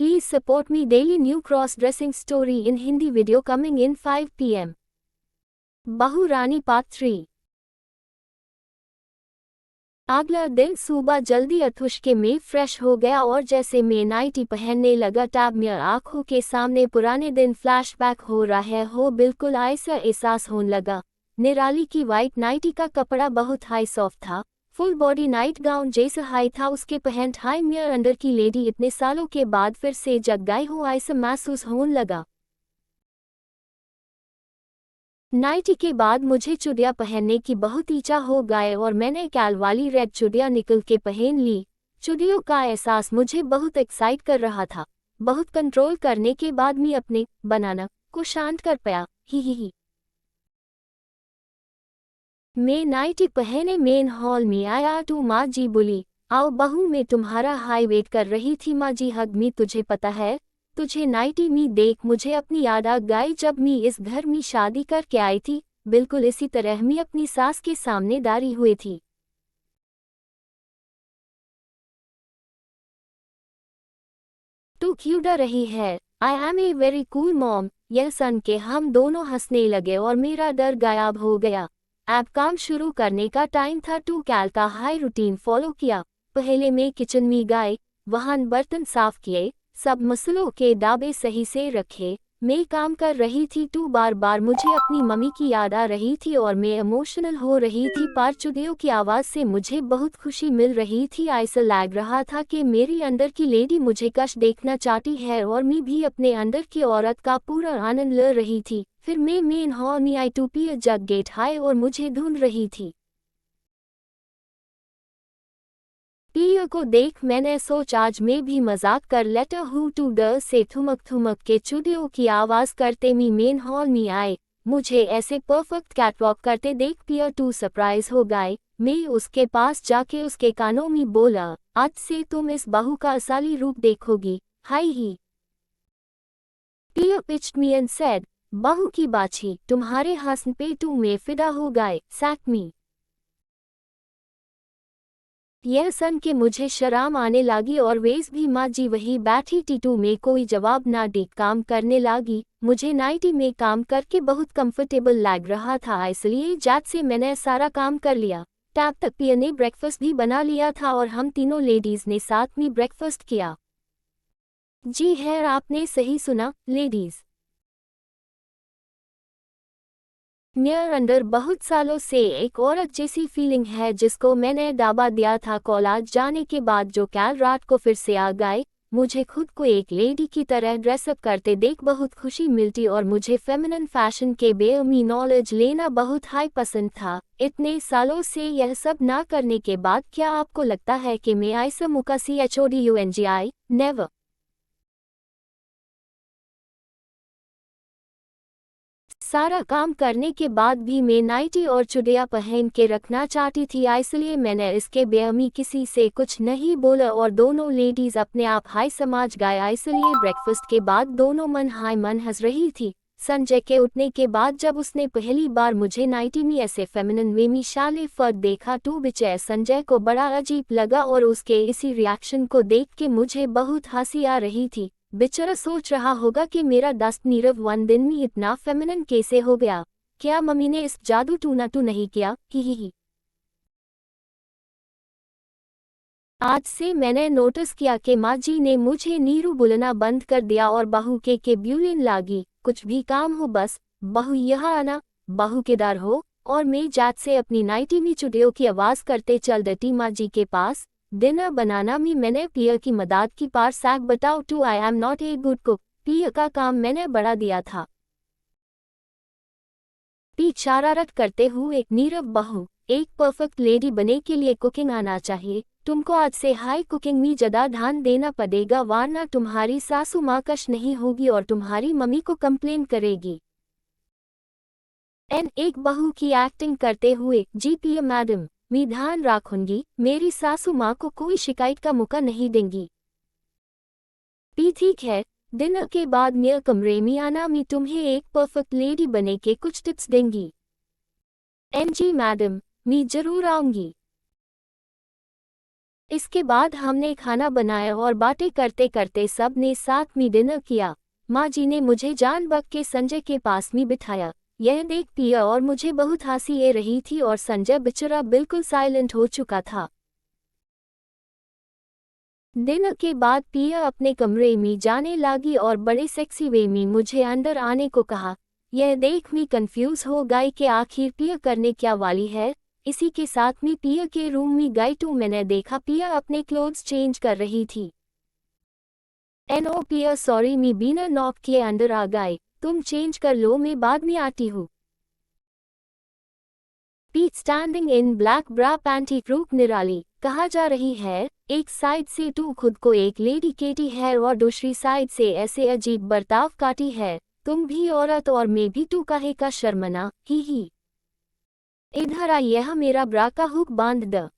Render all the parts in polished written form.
Please support me daily new cross-dressing story in Hindi video coming in 5 pm. Bahu Rani Part 3. अगला दिन सुबह जल्दी अथुश के में फ्रेश हो गया और जैसे मैं नाइटी पहनने लगा टैब में आंखों के सामने पुराने दिन फ्लैशबैक हो रहा हो बिल्कुल ऐसा एहसास होने लगा। निराली की वाइट नाइटी का कपड़ा बहुत हाई सॉफ्ट था, फुल बॉडी नाइट गाउन जैसा हाई था, उसके पहन हाई मियर अंडर की लेडी इतने सालों के बाद फिर से जग गई हो ऐसा महसूस होने लगा। नाइटी के बाद मुझे चूड़ियाँ पहनने की बहुत इच्छा हो गई और मैंने कैल वाली रेड चूड़ियाँ निकल के पहन ली। चूड़ियों का एहसास मुझे बहुत एक्साइट कर रहा था। बहुत कंट्रोल करने के बाद मैं अपने बनाना को शांत कर पाया। ही। मैं नाइटी पहने मेन हॉल में आया तो माँ जी बोली, आओ बहू, मैं तुम्हारा हाई वेट कर रही थी। माँ जी हग मी, तुझे पता है तुझे नाइटी में देख मुझे अपनी याद आ गई जब मैं इस घर में शादी करके आई थी। बिल्कुल इसी तरह मैं अपनी सास के सामने दारी हुई थी। तू क्यों डर रही है? I am a very cool mom. यह सुन के हम दोनों हंसने लगे और मेरा डर गायब हो गया। अब काम शुरू करने का टाइम था। टू कैल का हाई रूटीन फॉलो किया। पहले मैं किचन में गई, वहां बर्तन साफ किए, सब मसलों के दावे सही से रखे। मैं काम कर रही थी तो बार बार मुझे अपनी मम्मी की याद आ रही थी और मैं इमोशनल हो रही थी। पर चुड़ियों की आवाज़ से मुझे बहुत खुशी मिल रही थी। ऐसा लग रहा था कि मेरी अंदर की लेडी मुझे कश देखना चाहती है और मैं भी अपने अंदर की औरत का पूरा आनंद ले रही थी। फिर मैं मेन हॉल में आई टू पी जग गेट हाई और मुझे ढूंढ रही थी। पिया को देख मैंने सोच आज मैं भी मजाक कर लेता हूँ। टू डर से थुमक थुमक के चूड़ियों की आवाज़ करते मी मेन हॉल में आए। मुझे ऐसे परफेक्ट कैटवॉक करते देख पिया टू सरप्राइज हो गए। मैं उसके पास जाके उसके कानों में बोला, आज से तुम इस बहू का असली रूप देखोगी। हाय ही। पिया पिच्ड मी एंड सेड, बहू की बाछी, तुम्हारे हंसन पे टू में फिदा हो गए। सैक मी। यह सन के मुझे शर्म आने लगी और वेस भी माँ जी वही बैठी टीटू में कोई जवाब ना दे काम करने लगी। मुझे नाइटी में काम करके बहुत कंफर्टेबल लग रहा था, इसलिए जट से मैंने सारा काम कर लिया। तब तक पिया ने ब्रेकफास्ट भी बना लिया था और हम तीनों लेडीज ने साथ में ब्रेकफास्ट किया। जी है, आपने सही सुना लेडीज। मेरे अंदर बहुत सालों से एक औरत जैसी फीलिंग है जिसको मैंने दावा दिया था कॉलेज जाने के बाद, जो कल रात को फिर से आ गए। मुझे खुद को एक लेडी की तरह ड्रेसअप करते देख बहुत खुशी मिलती और मुझे फेमिनिन फैशन के बारे में नॉलेज लेना बहुत हाई पसंद था। इतने सालों से यह सब ना करने के बाद क्या आपको लगता है कि मैं ऐसा मुकासी HODUNGI? नेवर। सारा काम करने के बाद भी मैं नाइटी और चूड़ियाँ पहन के रखना चाहती थी, इसलिए मैंने इसके बारे में किसी से कुछ नहीं बोला और दोनों लेडीज अपने आप हाय समझ गए। इसलिए ब्रेकफास्ट के बाद दोनों मन हाय मन हंस रही थी। संजय के उठने के बाद जब उसने पहली बार मुझे नाइटी में ऐसे फेमिनिन वे में शाले फर्क देखा तो बेचारे संजय को बड़ा अजीब लगा और उसके इसी रिएक्शन को देख के मुझे बहुत हंसी आ रही थी। बेचारा सोच रहा होगा कि मेरा दोस्त नीरव वन दिन में इतना फेमिनिन कैसे हो गया। क्या मम्मी ने इस जादू टूना टू नहीं किया? ही। आज से मैंने नोटिस किया कि माँ जी ने मुझे नीरू बुलाना बंद कर दिया और बहू के ब्यूलिन लागी। कुछ भी काम हो बस बहू यहाँ आना, बहू के डर हो। और मैं जात से अपनी नाइटी में चुड़ियों की आवाज़ करते चल डटी माँ जी के पास। डिनर बनाना में मैंने पिया की मदद की, पार सैक बताओ टू I am not a good cook. Piya का काम मैंने बढ़ा दिया था। पी शरारत करते हुए एक नीरव बहू, एक परफेक्ट लेडी बने के लिए कुकिंग आना चाहिए। तुमको आज से हाई कुकिंग में ज़्यादा ध्यान देना पड़ेगा वरना तुम्हारी सासू माँ कश नहीं होगी और तुम्हारी मम्मी को कंप्लेन करेगी। एक बहू की एक्टिंग करते हुए, जी पिया मैडम, मैं ध्यान रखूंगी, मेरी सासू माँ को कोई शिकायत का मौका नहीं देंगी। पी ठीक है, डिनर के बाद मेरे कमरे में आना, मैं तुम्हें एक परफेक्ट लेडी बने के कुछ टिप्स देंगी। जी मैडम, मैं जरूर आऊंगी। इसके बाद हमने खाना बनाया और बातें करते करते सब ने साथ में डिनर किया। माँ जी ने मुझे जानबूझ के संजय के पास में बिठाया। यह देख पिया और मुझे बहुत हंसी आ रही थी और संजय बेचारा बिल्कुल साइलेंट हो चुका था। डिनर के बाद पिया अपने कमरे में जाने लगी और बड़े सेक्सी वे में मुझे अंदर आने को कहा। यह देख मैं कंफ्यूज हो गई कि आखिर पिया करने क्या वाली है। इसी के साथ में पिया के रूम में गई तो मैंने देखा पिया अपने क्लोथ्स चेंज कर रही थी। एनो पिया सॉरी मैं बिना नॉक किए अंदर आ गई। तुम चेंज कर लो, मैं बाद में आती हूँ। पीट standing in black bra panty रूप निराली कहा जा रही है। एक साइड से तू खुद को एक लेडी केटी है और दूसरी साइड से ऐसे अजीब बर्ताव काटी है। तुम भी औरत और मैं भी, तू काहे का शर्मना, ही। इधर आ, यह मेरा ब्रा का हुक बांध द।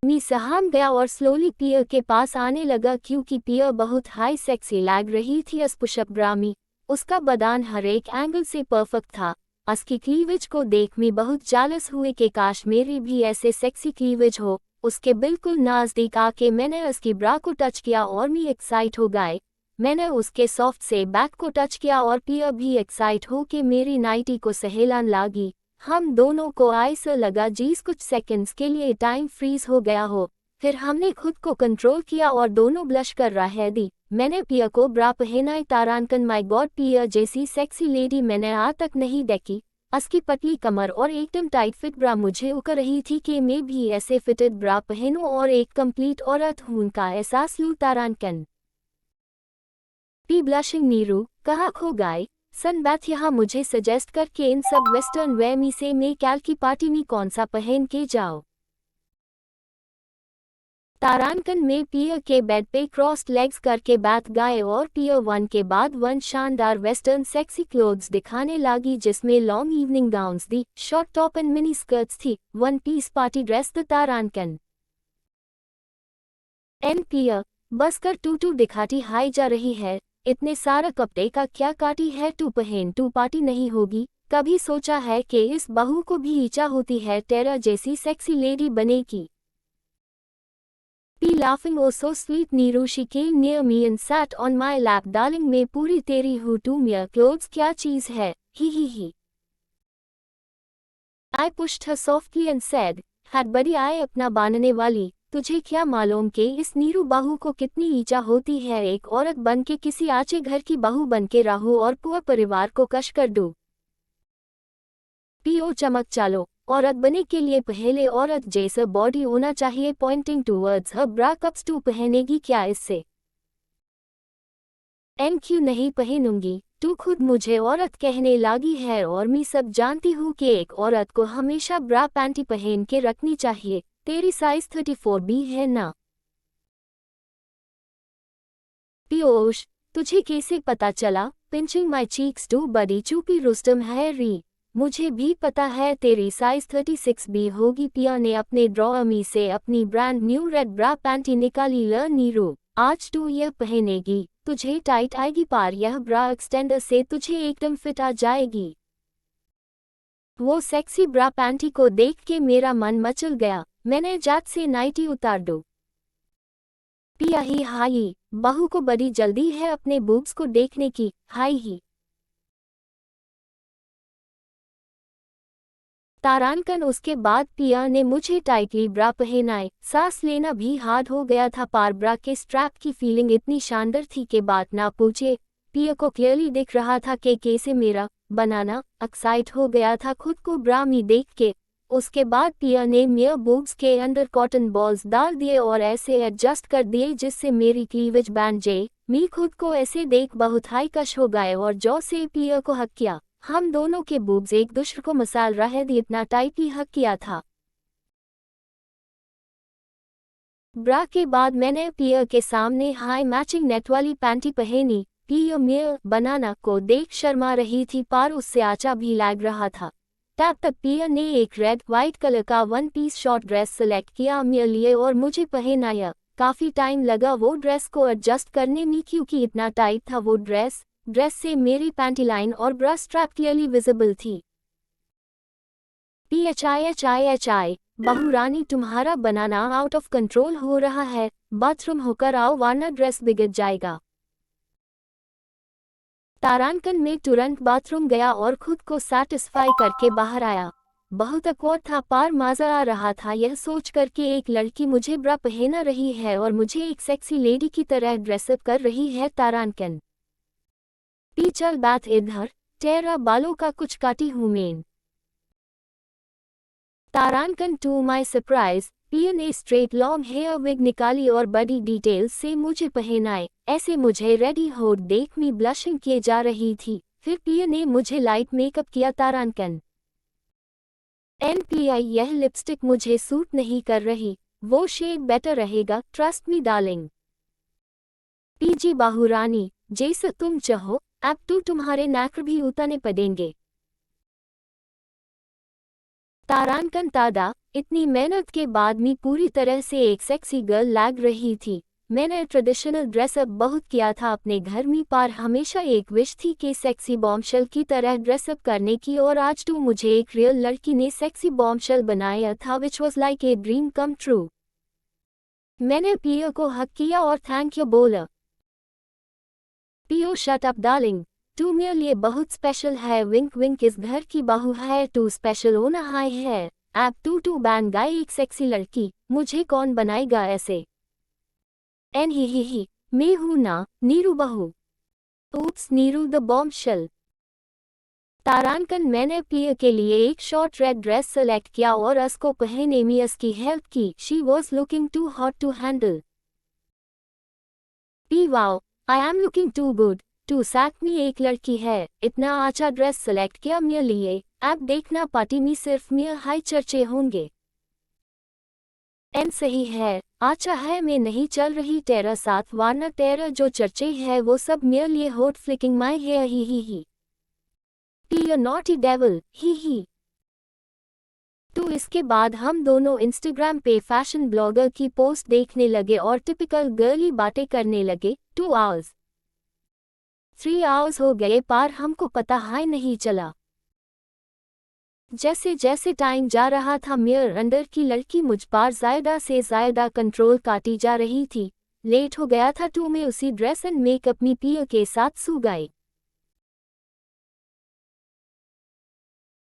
मी सहम गया और स्लोली पियर के पास आने लगा क्योंकि पियर बहुत हाई सेक्सी लग रही थी। पुशअप ब्रा में उसका बदान हर एक एंगल से परफेक्ट था। उसकी क्लीवेज को देख मैं बहुत जालस हुए कि काश मेरी भी ऐसे सेक्सी क्लीवेज हो। उसके बिल्कुल नजदीक आके मैंने उसकी ब्रा को टच किया और मैं एक्साइट हो गए। मैंने उसके सॉफ्ट से बैक को टच किया और पियर भी एक्साइट हो के मेरी नाइटी को सहेलन लगी। हम दोनों को ऐसा लगा जिस कुछ सेकंड्स के लिए टाइम फ्रीज हो गया हो। फिर हमने खुद को कंट्रोल किया और दोनों ब्लश कर रहे थे। मैंने पिया को ब्रा पहनाई। तारांकन माय गॉड, पिया जैसी सेक्सी लेडी मैंने आज तक नहीं देखी। उसकी पतली कमर और एकदम टाइट फिट ब्रा मुझे उकर रही थी कि मैं भी ऐसे फिटेड ब्रा पहनूं और एक कंप्लीट औरत हूं का एहसास लूं। तारांकन पी ब्लशिंग नीरू कहाँ खो गए। सनबैथ यहाँ मुझे सजेस्ट करके इन सब वेस्टर्न वेयर में से मैं कल की पार्टी में कौन सा पहन के जाओ। तारांकन में पियर के बेड पे क्रॉस्ड लेग्स करके बैठ गए और पियर वन के बाद वन शानदार वेस्टर्न सेक्सी क्लोथ्स दिखाने लगी जिसमें लॉन्ग इवनिंग गाउन्स थी, short top and mini skirts थी, वन पीस पार्टी ड्रेस द तारांकन एंड पियर बस कर टू दिखाती हाई जा रही है। इतने सारा कपड़े का क्या काटी है, टू पहन टू पार्टी नहीं होगी। कभी सोचा है कि इस बहू को भी इच्छा होती है टेरा जैसी सेक्सी लेडी बने की। P laughing oh so sweet Neeru she came near me and sat on my lap darling मैं पूरी तेरी हूँ तू मेरा क्लोथ्स क्या चीज है, ही। I pushed her softly and said, had बड़ी आए अपना बानने वाली, तुझे क्या मालूम कि इस नीरू बहू को कितनी इच्छा होती है एक औरत बन के किसी आचे घर की बहू बन के रहूं और पूरे परिवार को कश कर दूं। पियो चमक चालो, औरत बने के लिए पहले औरत जैसा बॉडी होना चाहिए। Pointing towards her bra cups to पहनेगी क्या इससे? एन क्यों नहीं पहनूंगी, तू खुद मुझे औरत कहने लगी है और मैं सब जानती हूँ कि एक औरत को हमेशा ब्रा पैंटी पहन के रखनी चाहिए। तेरी साइज 34 भी है ना? पियोश तुझे कैसे पता चला? पिंचिंग माई चीक्स टू बड़ी चुपी रुस्तम है री। मुझे भी पता है तेरी साइज 36 भी होगी। पिया ने अपने ड्रॉअर में से अपनी ब्रांड न्यू रेड ब्रा पैंटी निकाली। ल नीरू आज तू यह पहनेगी, तुझे टाइट आएगी पर यह ब्रा एक्सटेंडर से तुझे एकदम फिट आ जाएगी। वो सेक्सी ब्रा पैंटी को देख के मेरा मन मचल गया। मैंने जात से नाइटी उतार दो। पिया ही हाई, बहू को बड़ी जल्दी है अपने बूब्स को देखने की, हाई ही। तारांकन उसके बाद पिया ने मुझे टाइटली ब्रा पहनाए। सांस लेना भी हार्ड हो गया था पर ब्रा के स्ट्रैप की फीलिंग इतनी शानदार थी कि बात ना पूछे। पिया को क्लियरली दिख रहा था कि कैसे मेरा बनाना एक्साइट हो गया था खुद को ब्रा में देख के। उसके बाद पिया ने मेरे बूब्स के अंदर कॉटन बॉल्स डाल दिए और ऐसे एडजस्ट कर दिए जिससे मेरी क्लीवेज बैंड जाए। मैं खुद को ऐसे देख बहुत हाई कश हो गए और जौ से पिया को हक किया। हम दोनों के बूब्स एक दूसरे को मसाल रहे थे, इतना टाइटली हक किया था। ब्रा के बाद मैंने पिया के सामने हाई मैचिंग नेट वाली पैंटी पहनी। पिया मेरे बनाना को देख शर्मा रही थी पर उससे आचा भी लग रहा था। तब तक पिया ने एक रेड वाइट कलर का one piece short dress select किया मेरे लिए और मुझे पहनाया। काफी टाइम लगा वो ड्रेस को एडजस्ट करने में क्योंकि इतना टाइट था वो ड्रेस से मेरी पैंटी लाइन और ब्रा स्ट्रैप क्लियरली विजिबल थी। PHIHIHI, बहू रानी तुम्हारा बनाना आउट ऑफ कंट्रोल हो रहा है, बाथरूम होकर आओ वरना ड्रेस बिगड़ जाएगा। तारांकन में तुरंत बाथरूम गया और खुद को सैटिस्फाई करके बाहर आया। बहुत अकवर्ड था पर मजा आ रहा था यह सोचकर कि एक लड़की मुझे ब्रा पहना रही है और मुझे एक सेक्सी लेडी की तरह ड्रेसअप कर रही है। तारांकन पी चल बैठ इधर, तेरा बालों का कुछ काटी हूँ मैं। तारांकन टू माई सरप्राइज पिया ने स्ट्रेट लॉन्ग हेयर विग निकाली और बड़ी डिटेल्स से मुझे पहनाए। ऐसे मुझे रेडी हो देख मी ब्लशिंग किए जा रही थी। फिर पिया ने मुझे लाइट मेकअप किया। तारांकन NPI, यह लिपस्टिक मुझे सूट नहीं कर रही, वो शेड बेटर रहेगा, ट्रस्ट मी डार्लिंग। PG, बाहू रानी जैसे तुम चाहो, अब तो तुम्हारे नाक भी उतारने पड़ेंगे। तारांकन दादा, इतनी मेहनत के बाद मैं पूरी तरह से एक सेक्सी गर्ल लग रही थी। मैंने ट्रेडिशनल ड्रेसअप बहुत किया था अपने घर में पर हमेशा एक विश थी कि सेक्सी बॉम्बशेल की तरह ड्रेसअप करने की और आज तो मुझे एक रियल लड़की ने सेक्सी बॉम्बशेल बनाया था which was like a dream come true. मैंने पियो को हक किया और थैंक यू बोला। पियो शट अप डार्लिंग, तू मेरे लिए बहुत स्पेशल है, विंक विंक, इस घर की बहू है तू, स्पेशल होना हाई है। ऐप टू बैन गाय एक सेक्सी लड़की, मुझे कौन बनाएगा ऐसे। एन ही, मैं हूं ना नीरू बहू। Oops, Niru the bombshell. तारांकन मैंने पिया के लिए एक शॉर्ट रेड ड्रेस सेलेक्ट किया और उसको पहनने में उसकी हेल्प की। She was looking too hot to handle. पी wow, I am looking too good to सैक में एक लड़की है, इतना अच्छा ड्रेस सेलेक्ट किया मेरे लिए। अब देखना पार्टी में सिर्फ मेरे हाई चर्चे होंगे। एन सही है, अच्छा है मैं नहीं चल रही तेरा साथ वरना तेरा जो चर्चे है वो सब मेरे लिए hot flicking my hair he. पी नॉटी डेविल ही। तो इसके बाद हम दोनों इंस्टाग्राम पे फैशन ब्लॉगर की पोस्ट देखने लगे और टिपिकल गर्ली बातें करने लगे। 2 आवर्स 3 आवर्स हो गए पर हमको पता ही नहीं चला। जैसे जैसे टाइम जा रहा था मेरे अंदर की लड़की मुझ पर ज़्यादा से ज़्यादा कंट्रोल काटी जा रही थी। लेट हो गया था तो मैं उसी ड्रेस एंड मेकअप में पिया के साथ सो गई।